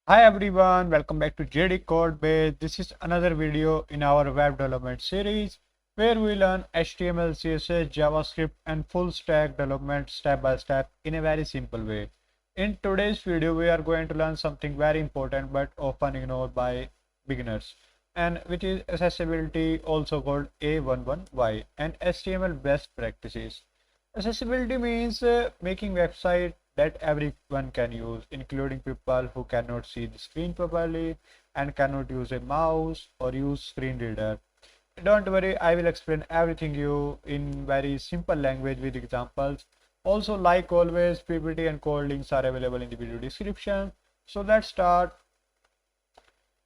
Hi everyone, welcome back to JDCodebase. This is another video in our web development series where we learn HTML, CSS, JavaScript and full stack development step by step in a very simple way. In today's video, we are going to learn something very important but often ignored by beginners, and which is accessibility, also called A11Y, and HTML best practices. Accessibility means making website that everyone can use, including people who cannot see the screen properly and cannot use a mouse or use screen reader. Don't worry, I will explain everything you in very simple language with examples. Also, like always, PPT and code links are available in the video description. So let's start.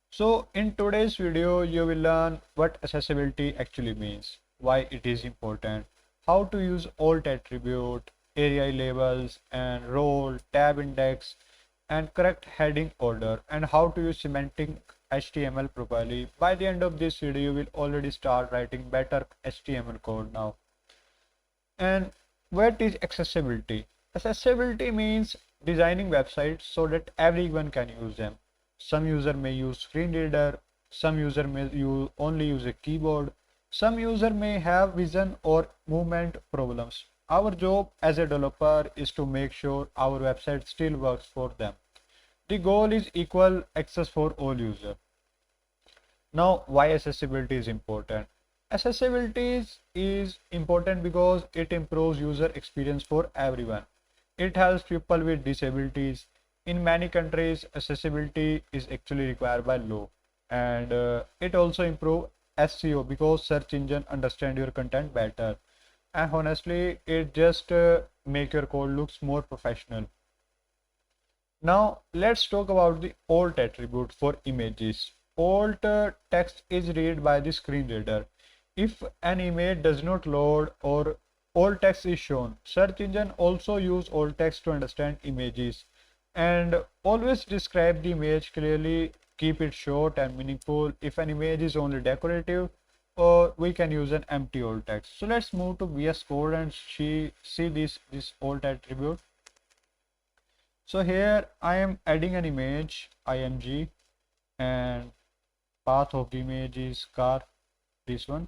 So in today's video, you will learn what accessibility actually means, why it is important, how to use alt attribute, area labels and role, tab index and correct heading order, and how to use semantic HTML properly. By the end of this video, you will already start writing better HTML code now. And what is accessibility? Accessibility means designing websites so that everyone can use them. Some user may use screen reader, some user may only use a keyboard, some user may have vision or movement problems. Our job as a developer is to make sure our website still works for them. The goal is equal access for all users. Now, why accessibility is important? Accessibility is important because it improves user experience for everyone. It helps people with disabilities. In many countries, accessibility is actually required by law, and it also improves SEO because search engine understand your content better. And honestly, it just make your code looks more professional. Now let's talk about the alt attribute for images. Alt text is read by the screen reader. If an image does not load or alt text is shown, search engine also use alt text to understand images. And always describe the image clearly, keep it short and meaningful. If an image is only decorative, or we can use an empty alt text. So let's move to VS Code and see this alt attribute. So here I am adding an image img, and path of the image is car, this one.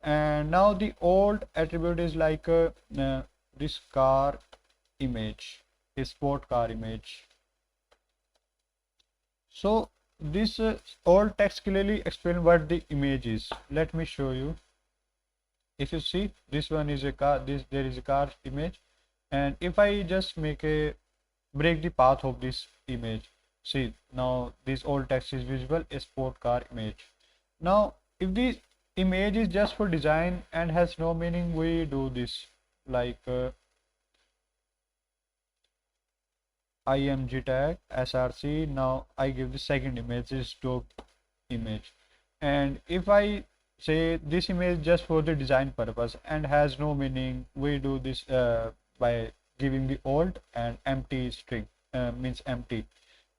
And now the alt attribute is like this car image, a sport car image. So this alt text clearly explain what the image is. Let me show you. If you see, this one is a car, there is a car image, and if I just break the path of this image, see, now this alt text is visible, a sport car image. Now if the image is just for design and has no meaning, we do this like img tag src. Now I give the second image is dog image, and if I say this image just for the design purpose and has no meaning, we do this by giving the alt and empty string, means empty.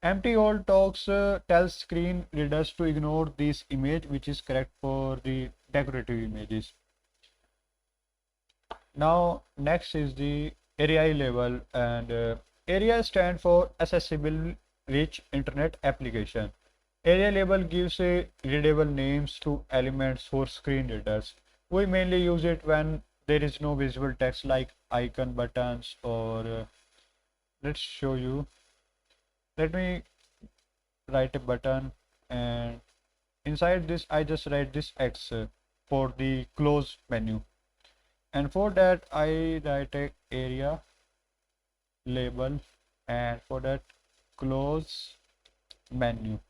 Empty alt talks tells screen readers to ignore this image, which is correct for the decorative images. Now next is the aria-label, and ARIA stand for accessible rich internet application. Aria-label gives a readable names to elements for screen readers. We mainly use it when there is no visible text like icon, buttons, or let's show you. Let me write a button, and inside this I just write this X for the close menu, and for that I write a area label, and for that close menu.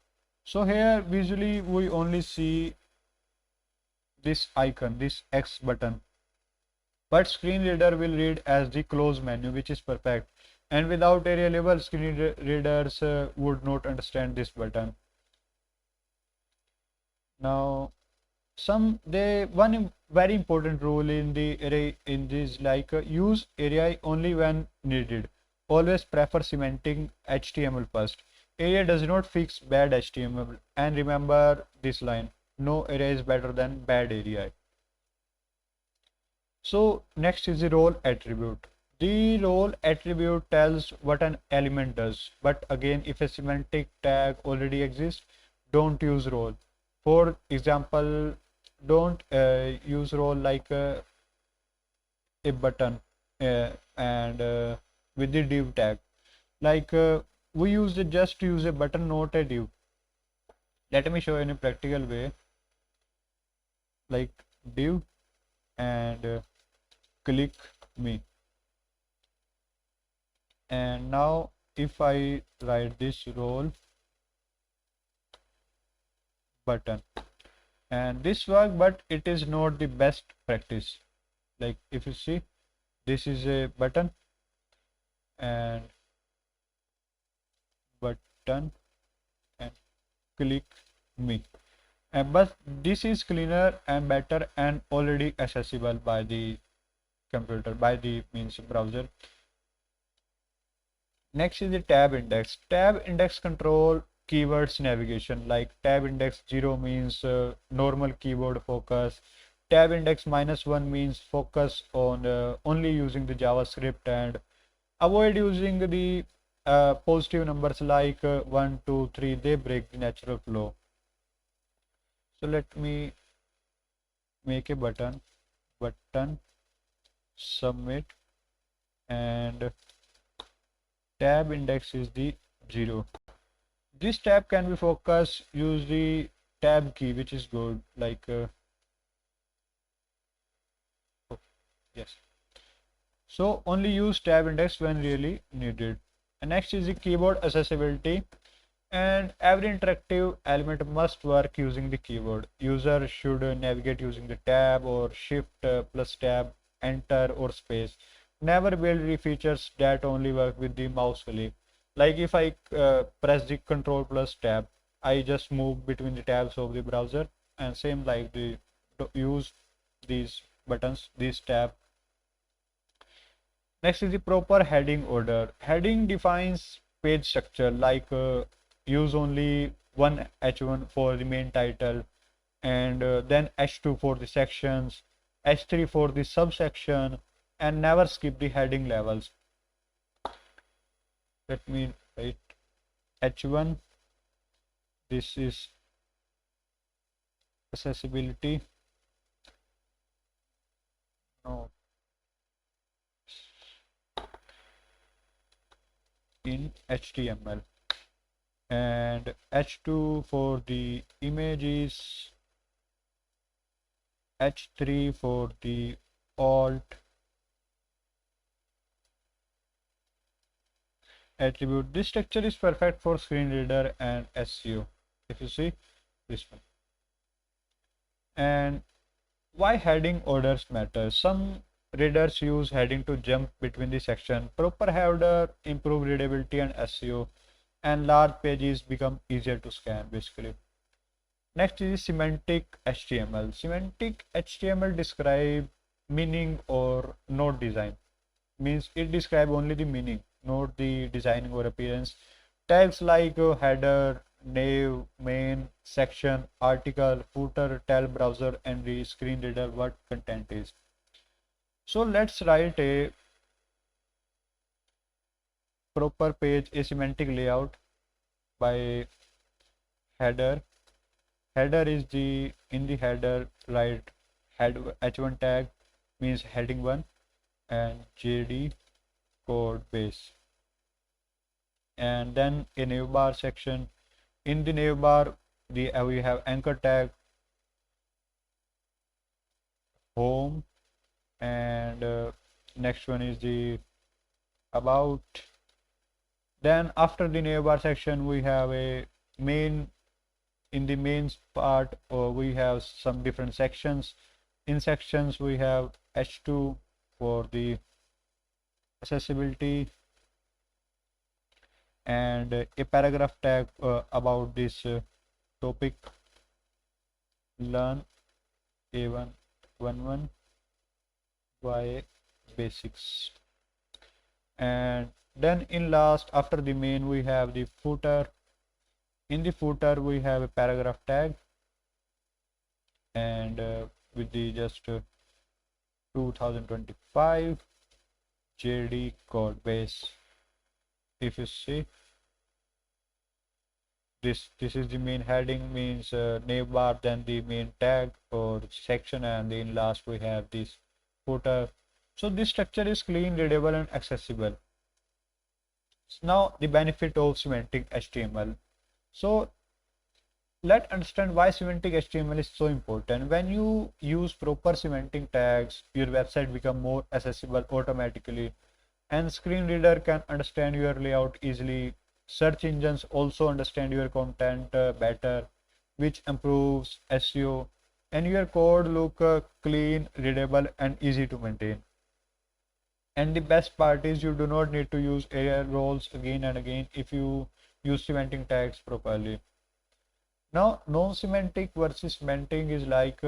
So here visually we only see this icon, this X button, but screen reader will read as the close menu, which is perfect. And without area label, screen readers would not understand this button. Now one very important rule in the array in this, like use area only when needed. Always prefer semantic HTML first. Area does not fix bad HTML, and remember this line: no area is better than bad area. So next is the role attribute. The role attribute tells what an element does, but again, if a semantic tag already exists, don't use role. For example, don't use role like a button and with the div tag. Like we use it just to use a button, not a div. Let me show you in a practical way, like div and click me. And now if I write this role button, and this work, but it is not the best practice. Like if you see, this is a button and button and click me, and but this is cleaner and better and already accessible by the computer, by the means browser. Next is the tab index. Tab index control keywords navigation. Like tab index 0 means normal keyboard focus. Tab index -1 means focus on only using the JavaScript, and avoid using the positive numbers like 1, 2, 3. They break the natural flow. So let me make a button submit, and tab index is the 0. This tab can be focused, use the tab key, which is good, like oh, yes. So only use tab index when really needed. And next is the keyboard accessibility, and every interactive element must work using the keyboard. User should navigate using the tab or shift plus tab, enter or space. Never build the features that only work with the mouse click. Like if I press the control plus tab, I just move between the tabs of the browser, and same like the use these buttons, this tab. Next is the proper heading order. Heading defines page structure, like use only one H1 for the main title, and then H2 for the sections, H3 for the subsection, and never skip the heading levels. Let me write H1. This is accessibility. No. In HTML, and H2 for the images, H3 for the alt attribute. This structure is perfect for screen reader and SEO, if you see this one. And why heading orders matter? Some readers use heading to jump between the section. Proper header improve readability and SEO, and large pages become easier to scan basically. Next is semantic HTML. Semantic HTML describe meaning or not design. Means it describe only the meaning, not the designing or appearance. Tags like header, nav, main, section, article, footer tell browser and the screen reader what content is. So let's write a proper page, a semantic layout by header. Header is the, in the header write head h1 tag means heading 1 and JDCodebase, and then a navbar section. In the navbar we have anchor tag, home, and next one is the about. Then after the navbar section we have a main. In the main part we have some different sections. In sections we have H2 for the accessibility, and a paragraph tag about this topic, learn A11Y basics. And then in last, after the main, we have the footer. In the footer we have a paragraph tag, and with the just 2025 JDCodebase. If you see, this is the main heading, means name bar, then the main tag or section, and then last we have this footer. So this structure is clean, readable, and accessible. Now the benefit of semantic HTML. So let's understand why semantic HTML is so important. When you use proper semantic tags, your website become more accessible automatically, and screen reader can understand your layout easily. Search engines also understand your content better, which improves SEO, and your code look clean, readable, and easy to maintain. And the best part is you do not need to use area roles again and again if you use semantic tags properly. Now, non-semantic versus semantic is like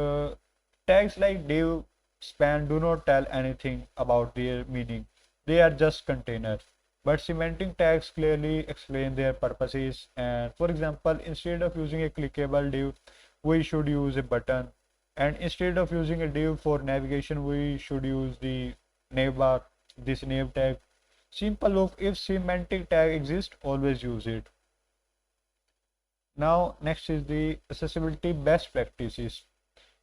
tags like div, span do not tell anything about their meaning. They are just containers. But semantic tags clearly explain their purposes. And for example, instead of using a clickable div, we should use a button. And instead of using a div for navigation, we should use the navbar, this nav tag. Simple look, if semantic tag exists, always use it. Now next is the accessibility best practices.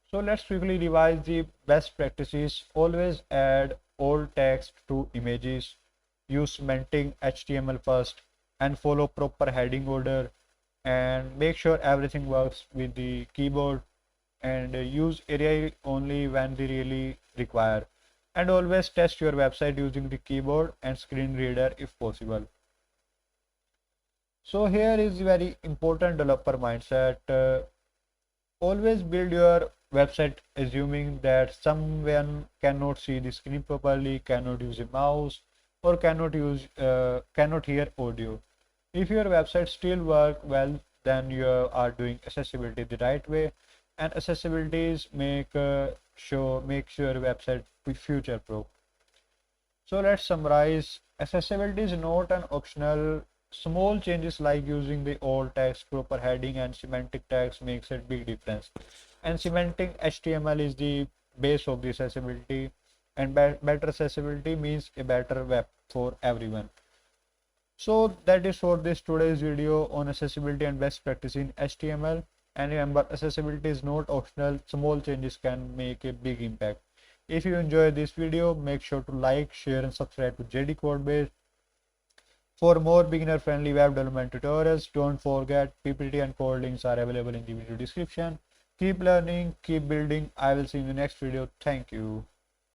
So let's quickly revise the best practices. Always add all text to images, use semantic HTML first, and follow proper heading order, and make sure everything works with the keyboard, and use area only when they really require, and always test your website using the keyboard and screen reader if possible. So here is very important developer mindset. Always build your website assuming that someone cannot see the screen properly, cannot use a mouse, or cannot hear audio. If your website still work well, then you are doing accessibility the right way, and accessibilities make sure your website be future proof. So let's summarize. Accessibility is not an optional. Small changes like using the alt text, proper heading, and semantic tags makes a big difference. And semantic HTML is the base of the accessibility, and better accessibility means a better web for everyone. So that is for this today's video on accessibility and best practice in HTML. And remember, accessibility is not optional. Small changes can make a big impact. If you enjoyed this video, make sure to like, share, and subscribe to JDCodebase. For more beginner-friendly web development tutorials, don't forget PPT and code links are available in the video description. Keep learning, keep building. I will see you in the next video. Thank you.